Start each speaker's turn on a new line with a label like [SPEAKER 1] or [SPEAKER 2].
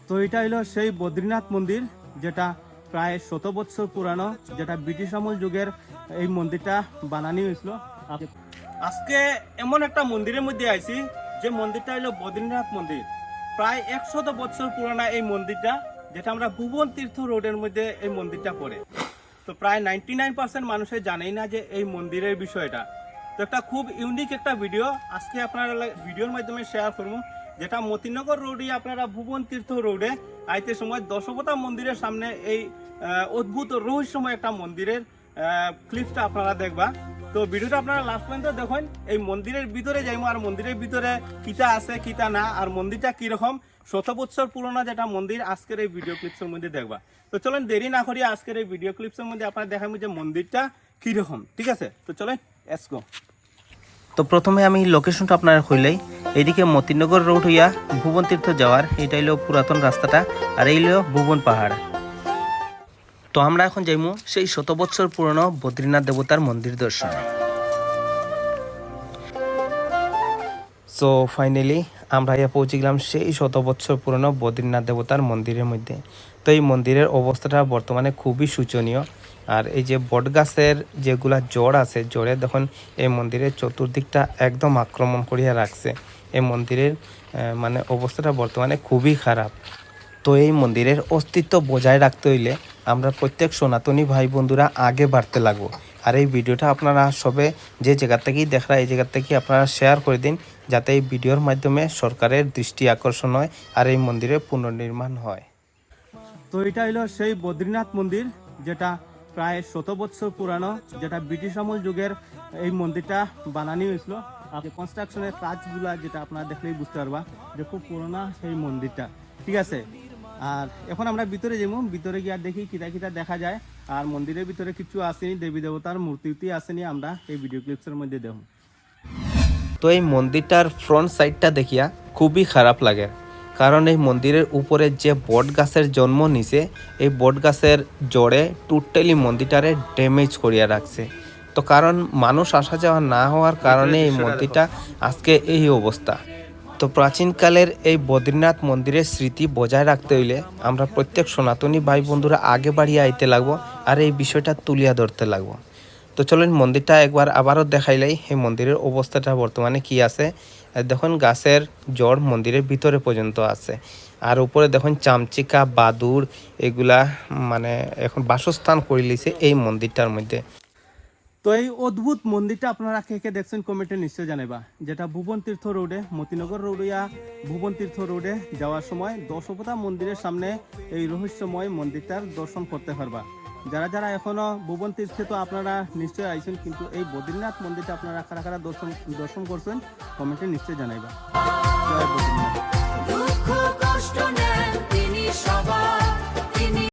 [SPEAKER 1] তো এটা হলো সেই বদ্রীনাথ মন্দির, যেটা প্রায় 100 বছর পুরানো, যেটা ব্রিটিশ আমল যুগের এই মন্দিরটা বানানো হয়েছিল। আজকে এমন একটা মন্দিরের মধ্যে আইছি যে মন্দিরটা হলো বদ্রীনাথ মন্দির। প্রায় 100 বছর পুরানো এই মন্দিরটা, যেটা আমরা ভুবন তীর্থ রোডের মধ্যে এই মন্দিরটা পড়ে। তো প্রায় 99% মানুষে জানেই না যে এই মন্দিরের বিষয়টা। তো একটা খুব ইউনিক একটা ভিডিও আজকে আপনারা ভিডিওর মাধ্যমে শেয়ার করবো, যেটা মতিনগর রোডে আপনারা ভুবন তীর্থ রোডে আইতে সময় দশবতা মন্দিরের সামনে এই অদ্ভুত রহস্যময় একটা মন্দিরের ক্লিপটা আপনারা দেখবা। তো ভিডিওটা আপনারা লাস্ট পর্যন্ত দেখুন। এই মন্দিরের ভিতরে যাইমো, আর মন্দিরের ভিতরে কিটা আছে কিটা না, আর মন্দিরটা কিরকম 100 বছর পুরোনো যেটা মন্দির আজকের এই ভিডিও ক্লিপসের মধ্যে দেখবা। তো চলেন দেরি না করি আজকের এই ভিডিও ক্লিপসের মধ্যে আপনারা দেখাবো যে মন্দিরটা কিরকম। ঠিক আছে, তো চলেন লেটস গো।
[SPEAKER 2] তো প্রথমে আমি লোকেশনটা আপনারা হইলেই এইদিকে মতিনগর রোড হইয়া ভুবন তীর্থ যাওয়ার, এটা হইলো পুরাতন রাস্তাটা, আর এই হইলো ভুবন পাহাড়। তো আমরা এখন যাইমু সেই 100 বছর পুরনো বদ্রীনাথ দেবতার মন্দির দর্শনে। সো ফাইনালি আমরা পৌঁছে গেলাম সেই 100 বছর পুরনো বদ্রীনাথ দেবতার মন্দিরের মধ্যে। তো এই মন্দিরের অবস্থাটা বর্তমানে খুবই শোচনীয়। আর এই যে বট গাছের যেগুলা জড় আছে, জড়ে দেখুন এই মন্দিরের চতুর্দিকটা একদম আক্রমণ করিয়া রাখছে। এই মন্দিরের মানে অবস্থাটা বর্তমানে খুবই খারাপ। তো এই মন্দিরের অস্তিত্ব বজায় রাখতে হইলে আমরা প্রত্যেক সনাতনী ভাই বন্ধুরা আগে বাড়তে লাগবো। আর এই ভিডিওটা আপনারা সবে যে জায়গা থেকেই দেখরা, এই জায়গা থেকে আপনারা শেয়ার করে দিন, যাতে এই ভিডিওর মাধ্যমে সরকারের দৃষ্টি আকর্ষণ হয় আর এই মন্দিরের পুনর্নির্মাণ হয়।
[SPEAKER 1] তো এটা হলো সেই বদ্রীনাথ মন্দির, যেটা প্রায় 100 বছর পুরানো, যেটা ব্রিটিশ আমল যুগের এই মন্দিরটা বানানো হয়েছিল। আপনি কনস্ট্রাকশনের কাজগুলা যেটা আপনারা দেখলেই বুঝতে পারবা যে খুব পুরোনো সেই মন্দিরটা। ঠিক আছে, আর এখন আমরা ভিতরে যাবো, ভিতরে গিয়ে দেখি কিটা কিটা দেখা যায়। আর মন্দিরের ভিতরে কিছু আসেনি, দেবী দেবতার মূর্তি আসেনি, আমরা এই ভিডিও ক্লিপসের মধ্যে দেখব।
[SPEAKER 2] তো এই মন্দিরটার ফ্রন্ট সাইডটা দেখিয়া খুবই খারাপ লাগে, কারণ এই মন্দিরের উপরে যে বট গাছের জন্ম নিছে, এই বট গাছের জড়ে টোটালি মন্দিরটারে ড্যামেজ করিয়া রাখছে। তো কারণ মানুষ আসা যাওয়া না হওয়ার কারণে এই মন্দিরটা আজকে এই অবস্থা। তো প্রাচীনকালের এই বদ্রীনাথ মন্দিরের স্মৃতি বজায় রাখতে হইলে আমরা প্রত্যেক সনাতনী ভাই বন্ধুরা আগে বাড়িয়ে আইতে লাগবো, আর এই বিষয়টা তুলিয়া ধরতে লাগবো। তো চলুন মন্দিরটা একবার আবারও দেখাইলাই এই মন্দিরের অবস্থাটা বর্তমানে কি আছে। দেখুন গাছের জড় মন্দিরের ভিতরে পর্যন্ত আছে, আর উপরে দেখুন চামচিকা বাদুর এগুলা মানে এখন বাসস্থান করে লিছে এই মন্দিরটার মধ্যে।
[SPEAKER 1] তো এই অদ্ভুত মন্দিরটা আপনারা কে কে দেখছেন কমেন্টে নিশ্চয় জানাইবা, যেটা ভুবন তীর্থ রোডে মতিনগর রোডিয়া ভুবন তীর্থ রোডে যাওয়ার সময় দশবতা মন্দিরের সামনে এই রহস্যময় মন্দিরটার দর্শন করতে পারবা। যারা যারা এখনো ভুবন তীর্থে তো আপনারা নিশ্চয় আইছেন, কিন্তু এই বদ্রীনাথ মন্দিরটা আপনারা কারা কারা দর্শন করছেন কমেন্টে নিশ্চয় জানাইবা। জয় বদ্রীনাথ।